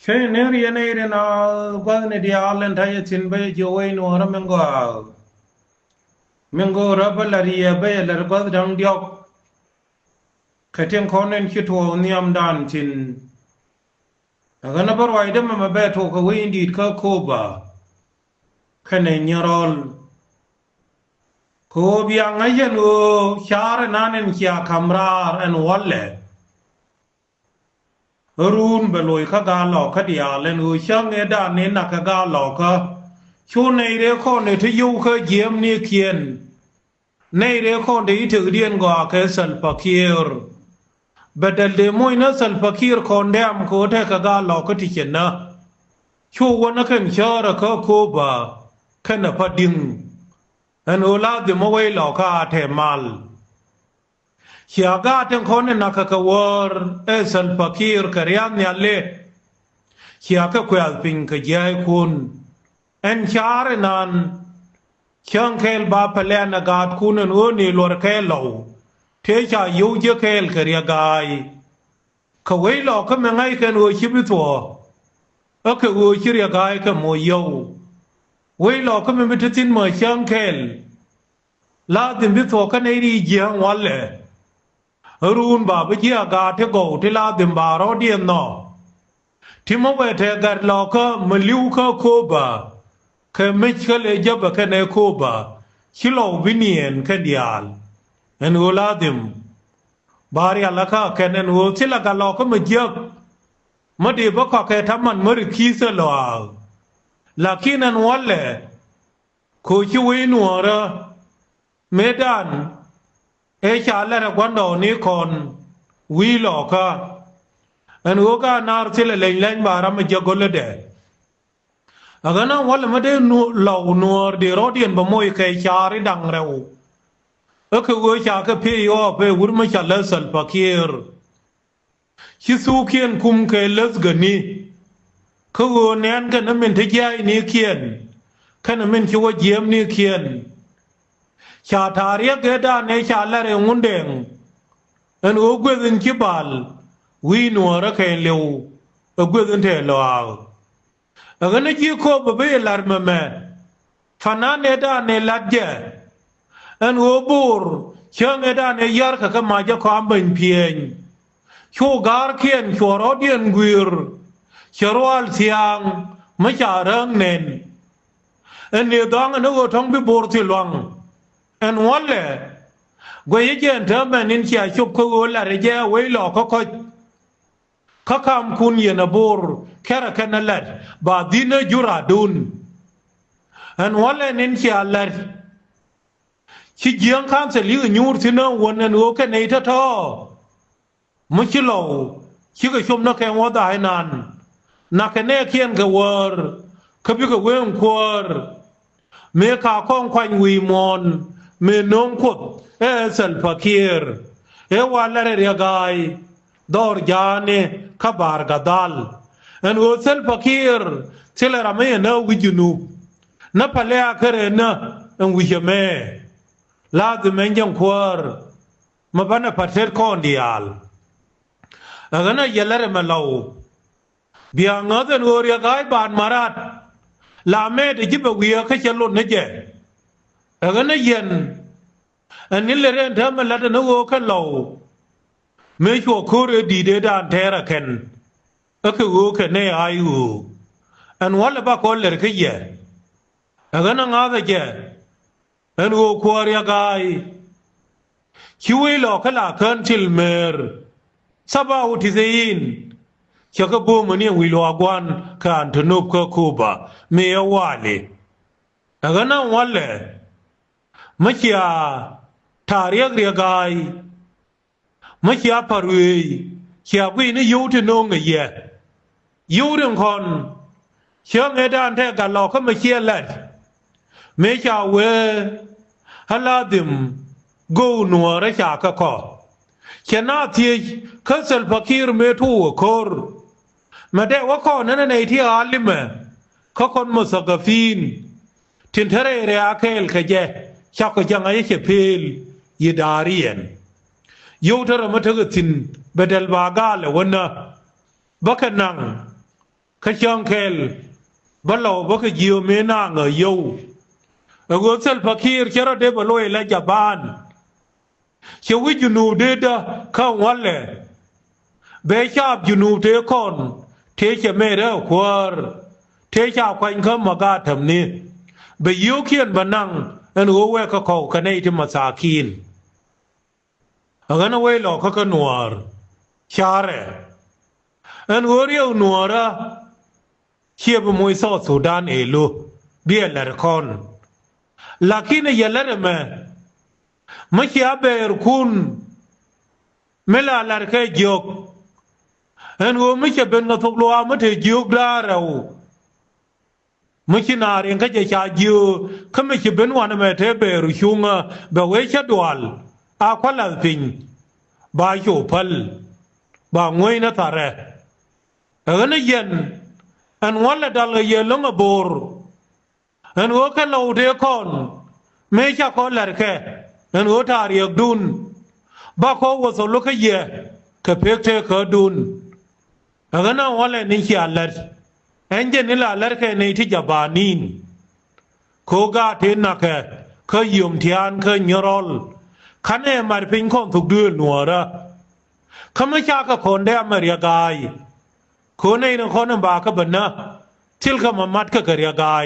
Sheneri na gwane di alen taye tinbe jowe no ra mengo rabalari be lar gwa dang diok keten konen kito niam dan tin agana bar waide ma be to ko windi ka koba kane nyorol ko biya ngayen o char nanen kya kamrar en walle run beloy ka ga lo ka dia len u chang e da ne na ka ga lo ka chu nei re ko ne tu yu ka jem ni kien nei re ko de tu dien go ka sal fakir badal de moy na sal fakir ko ndam ko te ka ga lo ka ti chen na chu wona kan chara ka ko ba kana pa ding an ola de mo wei lo ka te mal Chiaga ten kone nakakawar esal fakir karyam nyalle chiaka kwel ping ka jai kun en chare nan chiang kel ba pale na gat kunen uni lor kel lo te cha yu je kel karya gai ka wei lo ka mengai ken u chibito a ka u chirya gai ka mo yo wei lo ka me mitatin ma chiang kel la dim bito ka nei ri jiang walle run ba be ya ga te go te la dim ba ro dien no ti mo we te gar lo ka mliu ka ko ba ke me che le ja ba ke ne ko ba chi lo binien ke dial en o la dim bar ya la ka ke ne o ti la ga lo ka me je ma de ba ka ke ta man mer ki se lo la ki nan walle ko chi we nu ra medan e chale ra gwando ni kon wi lo ka en o ga nar tile len len bara me jagole de agana wala me de nu lo nuor de rodien ba moy ke chari dang rew e ke o cha ke pe yo pe wur me chala sal fakir chi su kien kum ke les gani ko o nen ga na men te jai ni kien kana men chi wo jem ni kien cha tariya ke da ne cha la re ngundeng en o gwezin kibal wi nuora ke lew o gwezin te lo agana ji ko be lar meme fana ne da ne ladje en o bur chang e da ne yar ka ma ja ko amben pien chu gar kien chu rodien gwir cherwal siang ma cha rang nen en ne dang ne o thong bi bur ti long en walle gwe jen ta manin chia chup ko la reje we lo ko kam kun ye na bor kera kana lat ba dina jura dun en walle nin chia lat chi jiang kan se li nyur tina wonen o ke nei ta to mu chi lo chi ko chum na ke wa da nan na ke ne kien ga wor ka bi ko wen kwor me ka kong kwan wi mon me non kut esal fakir e wala re gai dor jane kabar gadal en o sel fakir tele rame na wijunu na pale akere na en wijame la de menjang kwar ma bana pater kon dial agana yelare malaw biya ngaden o re gai ban marat la me de jibe wiya ka chelo ne je agana yen anil le ren ta ma lada no ka lo me cho kore di de dan tera ken ake wo ke ne ayu an wala ba ko le ke ye agana nga da je an wo ko ya gai chiwi lo kala kan til mer saba uti zein chaka bo mani wi lo agwan kan tunup ka kuba me ya wale agana wale makia tariya gai makia parwe kia wi ni yu te no nge ye yu den kon chiang e dan te ga lo ka makia let me cha we haladim go no ra cha ka ko chena ti ka sel fakir me tu kor ma de wa ko na ne ti alime ka kon musagafin tin tere re akel ka je cha ko janga ye pel yidarien yowtara mataga tin bedel bagale wona bakanang ขยังเคลบัลลอบกยิวเมนางเยูกูเซลพักีร์เชระเดบลอยและจับานเชวิจูนูเดดข้าววันเล่เบชาบจูนูเทคอนเทเชเมเรควร์เทชาควันขมากาทำนี้เบยูเขียนบันังอันหัวเวกเขากันในที่มาสาคีนอันเอาไว้หลอกเขาก็นัวชาเรอันหัวเรียวนัวระเชี่ยบมวยซอสุดานเอลูเบียลร์คอนลักกี้เนี่ยยัลเลอร์แม่ไม่ใช่อาเบอร์คุณเมล่าลาร์เคจอกอันหัวไม่ใช่เป็นกระทบลัวไม่ถือจุกดาเราไม่ใช่นาเรียนก็จะชาจูเขาไม่ใช่เป็นวันแม่เทเบอร์ชุงเบเวชดวลอาควาลาฟิงบาโยพัลบางวยนัทาระอันนี้ยันอันวันละดัลยลงบอร์อันหัวแค่เราเดียคอนไม่ใช่คนละแค่อันหัวทารียกดุนบ้าเขาว่าสลุกเยอะแค่เพียงเท่าเขาดุนอันนั้นวันละนี่ขี้อัลเลอร์เอ็นเจนี่ละอัลเลอร์แค่ในที่จะบานินโคกาเทนนักเขายุ่มเทียนเขาเนรอลขันเอมาร์พิงคอนทุกเดือนหัวระเขาไม่ใช่กับคนเดียมาเรียกายคนในนั้นคนนั้นบากับบันนะทิลเขามามัดกับเรียกาย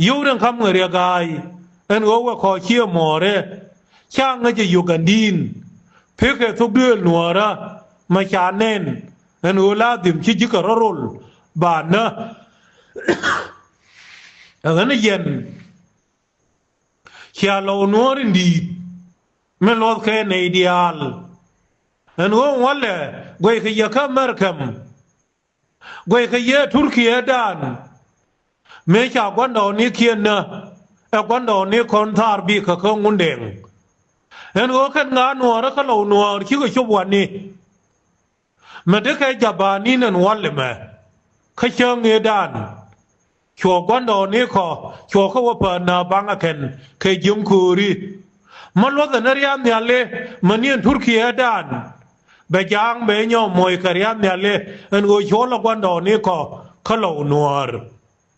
ยูเรื่องคำเรียกายอันว่าขอเชี่ยวหมอเร่ช่างก็จะอยู่กันดินเพื่อแค่ทุกเดือนหัวระมาชาเน้นอันว่าลาดิมชิจิกระรุลบานนะอันนั้นเย็นชาโลนัวรินดีไม่ลดแค่ในเดียลอันว่าวันละกวยขยะข้ามเมรคัมกวยขยะตุรกีดานไม่ใช่กวนดอนนี้เขียนนะแต่กวนดอนนี้คนทาร์บีเขาคงงุนเด้งเห็นว่าขันงานนัวแล้วเขาเหล่านัวคิดว่าชอบวันนี้มันได้แค่จับบานี่นั่นวันเลยไหมเขาเชิงเงดานชัวกวนดอนนี้เขาชัวเขาว่าเปิดนาบังอาเคนเคยยุ่งคูรีมันว่าแต่นเรียนเนี่ยเลยมันเนี่ยตุรกีดานเบจางเบยอมมวยกระเรียนเนี่ยเลยเห็นว่าชัวละกวนดอนนี้เขาเหล่านัว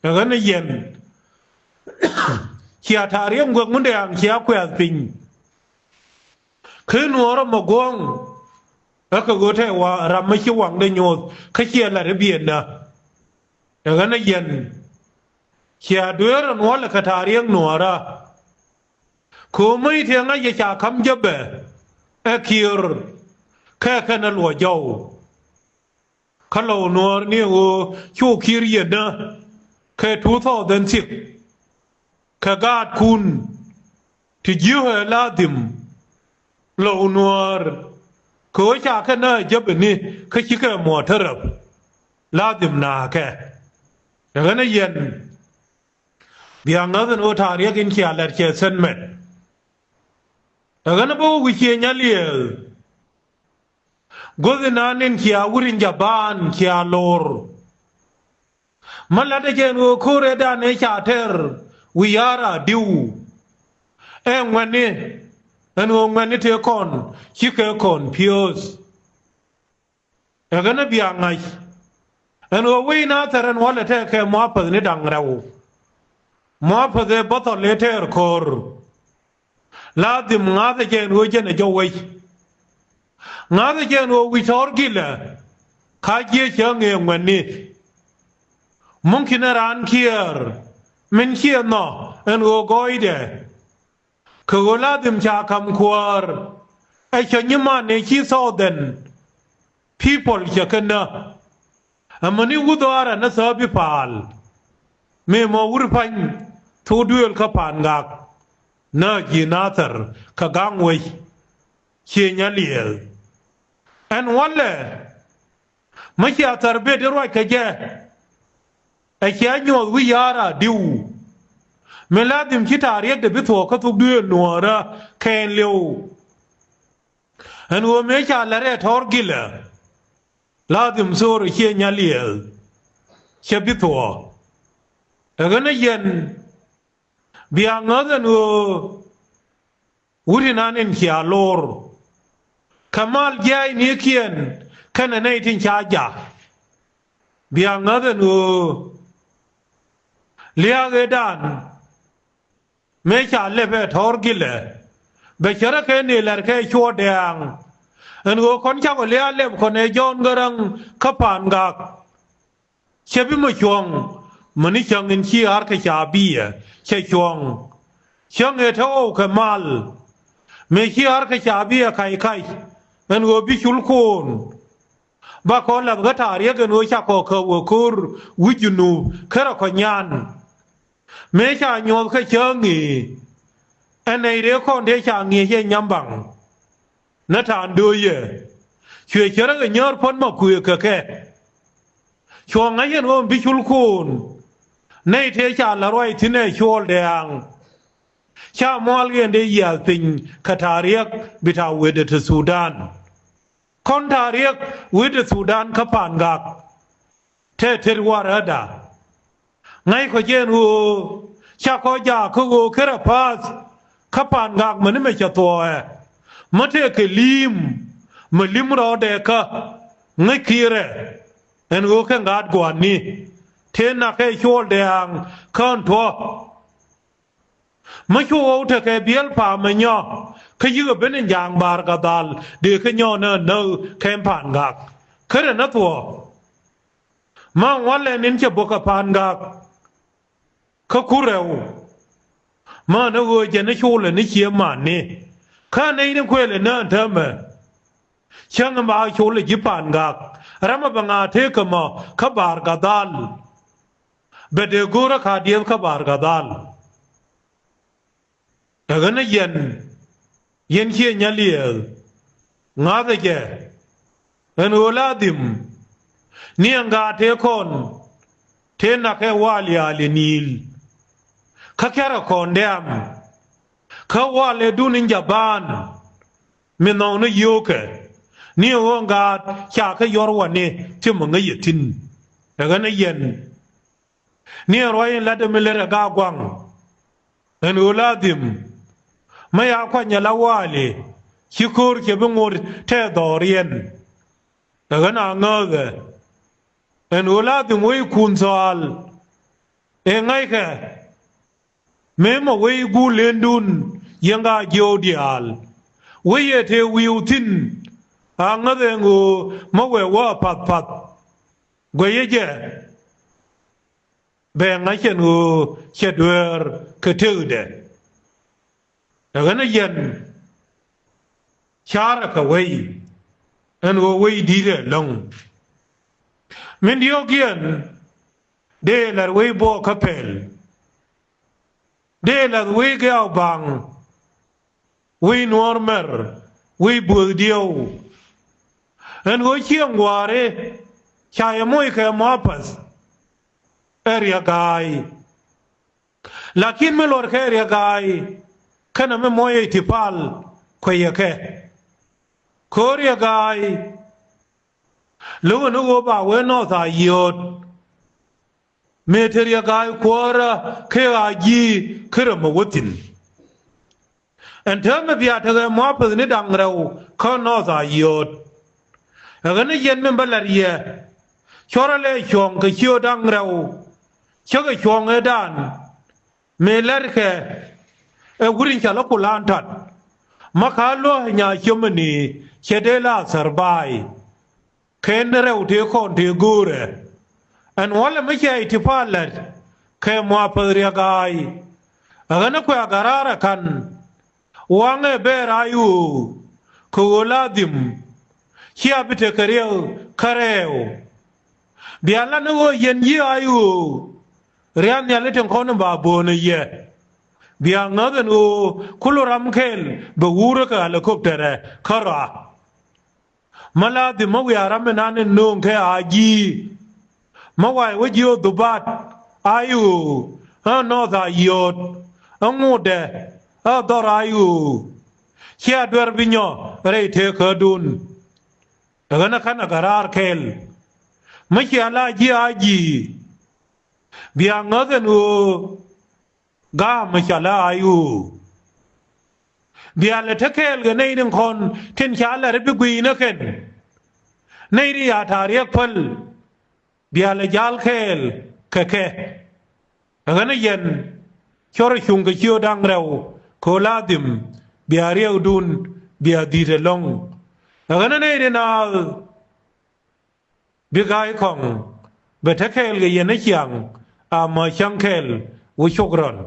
อย่างนั้นเย็นเขียทาเรียมกวงมันเดียงเขียแขวนปิงคือหนัวเราหมกวงแล้วก็กูเทว่าเราไม่ชิวังได้โยนเขาเขียอะไรระเบียนนะอย่างนั้นเย็นเขียด้วยหนัวแล้วก็ทาเรียงหนัวระคูไม่เทียงไอ้ยาคำเจ็บเอคิร์แค่ขนาดหัวเจ้าเขาเหล่าหนัวนี่โอ้ชูคิริยนะแค่ทูท่อเดินสิกแค่กาดคุณที่ยื้อลาดิมเหล่านัวเขาอยากแค่นั้นจะเป็นนี่เขาคิดแค่หมวดเทรับลาดิมนาแค่อย่างนั้นเย็นเบียงนั้นโอทารีกินเขียนและเขียนเส้นเม็ดอย่างนั้นพวกวิเชียรเลี้ยกูจะนั่นเองเขียวุรินจับบ้านเขียลอร์มันละเจนว่าคูเรดานเอชาเทอร์วิยาราดิววันนี้วันนี้เธอคนชิคกี้คนพิโอสอย่างนั้นเบียงไงว่าวินาทีนั้นวันละเธอแค่มาเปิดในดังเรามาเปิดบัตรเลเทอร์คอร์ลาดิมงาเจนว่าเจนจะไว้งาเจนว่าวิชาร์กิลข้าเยี่ยเชิงเองวันนี้มุงคินารันเคียร์มันเคียร์เนาะอันโอโกยเดคือเวลาดิมชาคำควร์ไอ้ชนิมันในชีสอดัน people จะกันนะมันนี่วุฒิวาระนัสบิพาลไม่มาวุฒิพันธ์ทูดูลขับผ่านกักน่าจีนาตร์ขกังไว้เชียนเลียลอันวันเลยไม่ใช่อัตราเบดร้อยขยะไอ้เขียนโยนวิยาระดิวเมื่อลาดิมคิดอาเรียกเด็กพิถัวเขาทุกเดือนหนัวระแคนเลียวอันว่าไม่ใช่ละเรทอร์กิลลาดิมสูรเขียนเลียลเขียนพิถัวแต่ก็นั่นยันเบียงเงินว่าวุฒินันเองเขียนลอร์ขมาลยายนี่เขียนแค่ในทิ้งชาจ่า เบียงเงินนูเลียกดานไม่ชาเล็บทอร์กิเลเบชระแค่นี่แหละแค่ชัวเดียงอันกูคนชาวเลียเล็บคนเอจอนกรังขับผ่านกักเชื่อพิมพ์ช่วงมันนี่ช่างเงินขี้อาร์กชาบีเชื่อช่วงช่างเอเท่าขมาลไม่ขี้อาร์กชาบีใครใครอันกูบิชุลคูนบางคนหลับก็ถ่ายเรียกกันว่าชักโคเขาคูร์วิจนูแค่เราขยันไม่ใช่โยมแค่เชิงงี้อันในเรื่องคนที่ช่างงี้เช่นยำบังนัทานดูเย่ช่วยเชื่อกันเยอะพ้นมาคุยกับแค่ช่วงนั้นยังว่าบิชุลคูนในเทชาละร้อยที่ในชัวร์แดงชามัวเลียนได้ยาติงคาทาเรียกบิทาเวเดตสุดานคนทาเรียกเวเดตสุดานขับผ่านกักเทวาระดาไงก็เจนูชาขอยาคือกูเคราพัสขับผ่านกักมันไม่ใช่ตัวมันเทคลิมมันลิมรอเด็กไงคีเรเอ็นกูแค่กัดกวนนี่เทนักให้ชัวร์แดงข้างทัวไม่ชัวร์เธอแค่เบี้ยป่ามันย่อขยืบเป็นอย่างบาร์กาดัลเดี๋ยวขย่อเนินแคมผ่านกักแค่นั้นตัวมาวันเล่นินจะบกผ่านกักเขาคู่เร็วมาเนื้อจะนึกชัวร์เลยนึกเชี่ยมันนี่ข้าในนึกคุยเลยเนินเธอมาช่างมาชัวร์เลยจีผ่านกักรามาบังอาเทกมาขบาร์กาดัลเบเดกูระขาเดียวขบาร์กาดัลแต่ก็นั่นเย็นเขียนยาเลียงาเดเจเอ็นโอลาดิมนี่อังกาเทคนเทนักเอวาลีอาลีนิลข้าแค่ละคนเดียมข้าวาเลดูนินจาบานไม่นองนึกยูกนี่อังกาชาขยอรวันนี้ที่มึงก็ยึดทิ้งแต่ก็นั่นเย็นนี่รอยลัดเมลระกากวังเอ็นโอลาดิมไม่อยากขวัญยาลาวาลีชิคูร์เก็บงอร์เทดอรียนแต่ก็น่าเงยเอ็นโอลาดิมวิคุณสวลเองไงแค่เมื่อมาวิกูเลนดุนยังกาเกียวดิอัลวิเทวิวทินอ่างเดงกูมาเวว่าพัดกวยเจแบ่งไงเช่นกูเช็ดเวอร์กระเทือเดแต่ก็นั่นยันชาระกวัยอันวัยดีเลยลงมันเดียวกันเดลาวัยบ่ขับเพลเดลาวัยเกี่ยวบังวัยนอร์มร์วัยบัวเดียวอันวัยเชียงวารีชายมวยแค่มาพัสเอริยากายลักขินไม่ลดแค่เอริยากายขณะไม่มวยที่พัลคุยแค่โคเรียกายลูกนึกว่าเวนอสายยดเมทเรียกายขวาระแค่อาจีขรมวุตินอันเธอไม่พิจารณามาเป็นนิดังเราข้านอสายยดอันนี้ยันมันบลารีชอร์เลชงก็ชิวดังเราชักชงเอดานเมลร์แค่กุรินชาลกุลานทัดมาขายล้วยาชิมนีเชเดลาสร์บายเคนเร็วที่คนที่กูเรอันวันละไม่ใช่ที่พันเลยแค่มาเปรียกายอันนั้นก็อาการะกันวังเบรายูคูลาดิมเชียบิเทคเรียวคาเรวเบียร์ละนึกว่าเย็นยี่อายุเรียนเนี่ยเล่นคนบ้าบนเย่เบียงเงินอูคุลรำเขลบวูรกะเฮลิคอปเตอร์ขรามาลาดิมวยารามนันนุ่งแค่อาจีมาไว้วจิโอดุบัตอายุนอดายดงูเดดอรายุเชียดเวอร์บิญโอเรย์เทคดุนแต่ก็นักนักการาร์เขลไม่ใช่อะไรจีอาจีเบียงเงินอูกาไม่ใช่ละอายุเบียร์เลทเคลกันในหนึ่งคนทิ้งชาละริบกุยนักเก็นในริยาทารียกพล bia le jal khel keke agana yen chor chung ke chio dang rew ko ladim bia riu dun bia dire long agana ne de na bi gai khong be the khel ge yen chiang a ma chang khel wo chokron